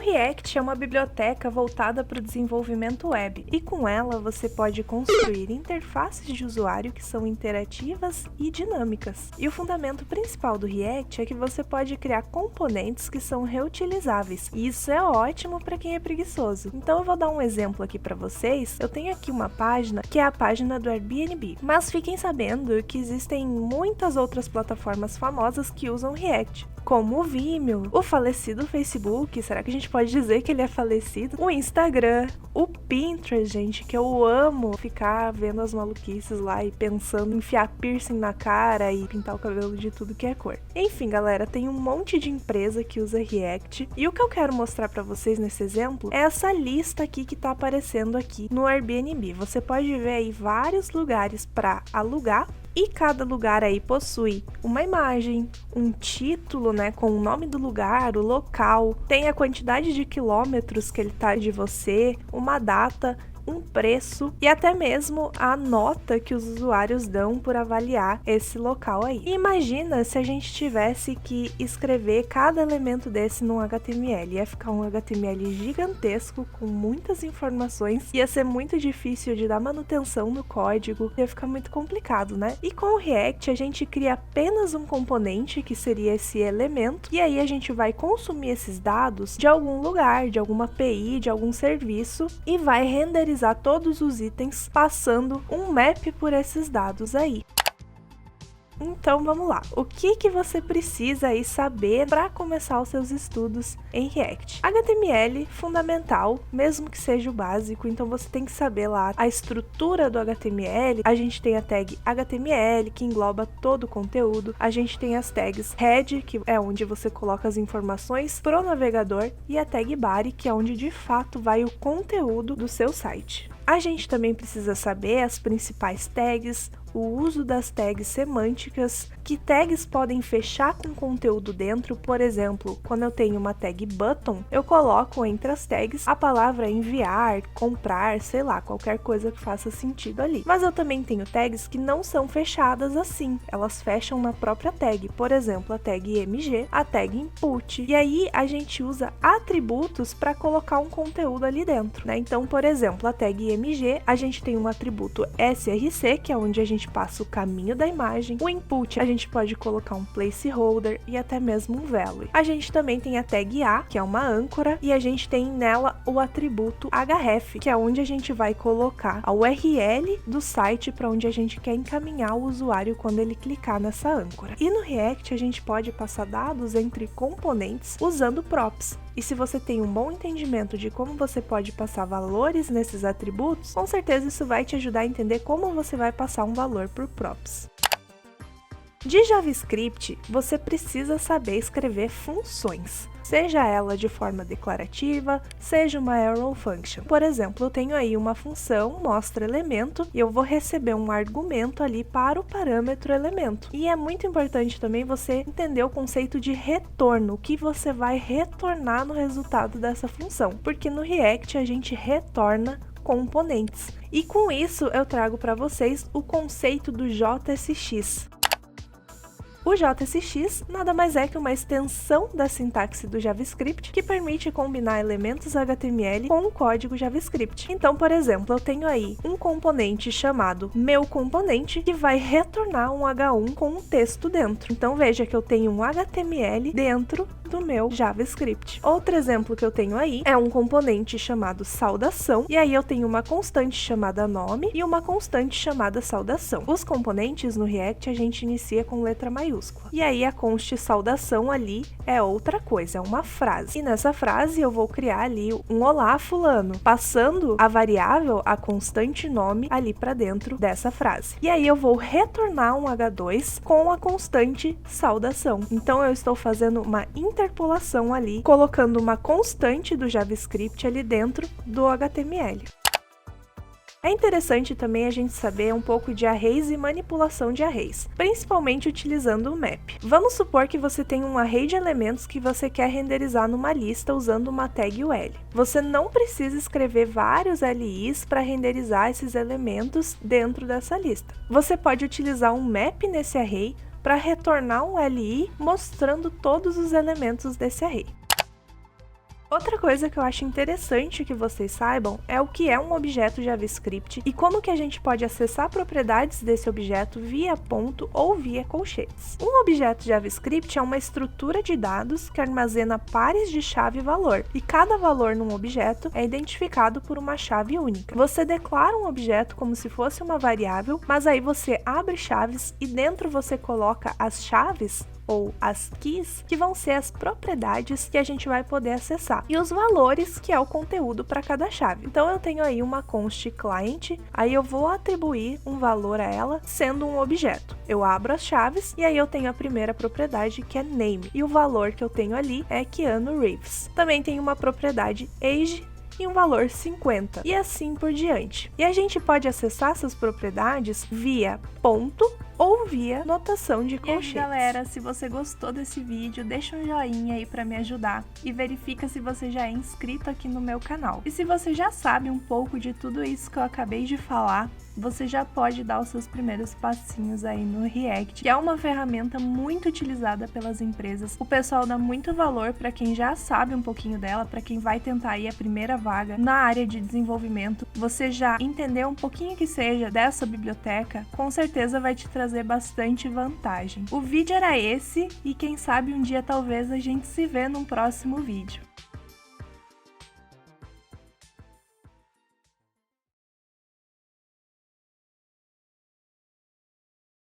React é uma biblioteca voltada para o desenvolvimento web, e com ela você pode construir interfaces de usuário que são interativas e dinâmicas. E o fundamento principal do React é que você pode criar componentes que são reutilizáveis, e isso é ótimo para quem é preguiçoso. Então eu vou dar um exemplo aqui para vocês. Eu tenho aqui uma página que é a página do Airbnb, mas fiquem sabendo que existem muitas outras plataformas famosas que usam React, como o Vimeo, o falecido Facebook, será que a gente pode dizer que ele é falecido? O Instagram, o Pinterest, gente, que eu amo ficar vendo as maluquices lá e pensando em enfiar piercing na cara e pintar o cabelo de tudo que é cor. Enfim, galera, tem um monte de empresa que usa React, e o que eu quero mostrar pra vocês nesse exemplo é essa lista aqui que tá aparecendo aqui no Airbnb. Você pode ver aí vários lugares para alugar, e cada lugar aí possui uma imagem, um título, né, com o nome do lugar, o local, tem a quantidade de quilômetros que ele tá de você, uma data, um preço e até mesmo a nota que os usuários dão por avaliar esse local aí. E imagina se a gente tivesse que escrever cada elemento desse num HTML. Ia ficar um HTML gigantesco com muitas informações, ia ser muito difícil de dar manutenção no código, ia ficar muito complicado, né? E com o React a gente cria apenas um componente, que seria esse elemento, e aí a gente vai consumir esses dados de algum lugar, de alguma API, de algum serviço, e vai renderizar todos os itens passando um map por esses dados aí. Então vamos lá, o que você precisa aí saber para começar os seus estudos em React? HTML, fundamental, mesmo que seja o básico, então você tem que saber lá a estrutura do HTML. A gente tem a tag HTML, que engloba todo o conteúdo, a gente tem as tags head, que é onde você coloca as informações pro navegador, e a tag body, que é onde de fato vai o conteúdo do seu site. A gente também precisa saber as principais tags, o uso das tags semânticas, que tags podem fechar com conteúdo dentro. Por exemplo, quando eu tenho uma tag button, eu coloco entre as tags a palavra enviar, comprar, sei lá, qualquer coisa que faça sentido ali. Mas eu também tenho tags que não são fechadas assim, elas fecham na própria tag. Por exemplo, a tag img, a tag input, e aí a gente usa atributos para colocar um conteúdo ali dentro, né? Então, por exemplo, a tag img, a gente tem um atributo src, que é onde a gente passa o caminho da imagem. O input, a gente pode colocar um placeholder e até mesmo um value. A gente também tem a tag a, que é uma âncora, e a gente tem nela o atributo href, que é onde a gente vai colocar a URL do site para onde a gente quer encaminhar o usuário quando ele clicar nessa âncora. E no React a gente pode passar dados entre componentes usando props. E se você tem um bom entendimento de como você pode passar valores nesses atributos, com certeza isso vai te ajudar a entender como você vai passar um valor por props. De JavaScript, você precisa saber escrever funções, seja ela de forma declarativa, seja uma arrow function. Por exemplo, eu tenho aí uma função mostra elemento e eu vou receber um argumento ali para o parâmetro elemento. E é muito importante também você entender o conceito de retorno, o que você vai retornar no resultado dessa função, porque no React a gente retorna componentes. E com isso eu trago para vocês o conceito do JSX. O JSX nada mais é que uma extensão da sintaxe do JavaScript que permite combinar elementos HTML com o código JavaScript. Então, por exemplo, eu tenho aí um componente chamado meu componente que vai retornar um H1 com um texto dentro. Então veja que eu tenho um HTML dentro do meu JavaScript. Outro exemplo que eu tenho aí é um componente chamado saudação, e aí eu tenho uma constante chamada nome e uma constante chamada saudação. Os componentes no React a gente inicia com letra maiúscula. E aí a const saudação ali é outra coisa, é uma frase. E nessa frase eu vou criar ali um olá fulano, passando a variável, a constante nome, ali para dentro dessa frase. E aí eu vou retornar um H2 com a constante saudação. Então eu estou fazendo uma interpolação ali, colocando uma constante do JavaScript ali dentro do HTML. É interessante também a gente saber um pouco de arrays e manipulação de arrays, principalmente utilizando o map. Vamos supor que você tem um array de elementos que você quer renderizar numa lista usando uma tag UL. Você não precisa escrever vários LIs para renderizar esses elementos dentro dessa lista. Você pode utilizar um map nesse array para retornar um LI mostrando todos os elementos desse array. Outra coisa que eu acho interessante que vocês saibam é o que é um objeto JavaScript e como que a gente pode acessar propriedades desse objeto via ponto ou via colchetes. Um objeto JavaScript é uma estrutura de dados que armazena pares de chave e valor, e cada valor num objeto é identificado por uma chave única. Você declara um objeto como se fosse uma variável, mas aí você abre chaves e dentro você coloca as chaves ou as keys, que vão ser as propriedades que a gente vai poder acessar, e os valores, que é o conteúdo para cada chave. Então eu tenho aí uma const client, aí eu vou atribuir um valor a ela sendo um objeto. Eu abro as chaves e aí eu tenho a primeira propriedade, que é name, e o valor que eu tenho ali é Keanu Reeves. Também tem uma propriedade age e um valor 50, e assim por diante. E a gente pode acessar essas propriedades via ponto ou via notação de colchetes. E aí, galera, se você gostou desse vídeo, deixa um joinha aí pra me ajudar e verifica se você já é inscrito aqui no meu canal. E se você já sabe um pouco de tudo isso que eu acabei de falar, você já pode dar os seus primeiros passinhos aí no React, que é uma ferramenta muito utilizada pelas empresas. O pessoal dá muito valor para quem já sabe um pouquinho dela, para quem vai tentar aí a primeira vaga na área de desenvolvimento. Você já entendeu um pouquinho que seja dessa biblioteca, com certeza vai te trazer bastante vantagem. O vídeo era esse e quem sabe um dia talvez a gente se vê num próximo vídeo.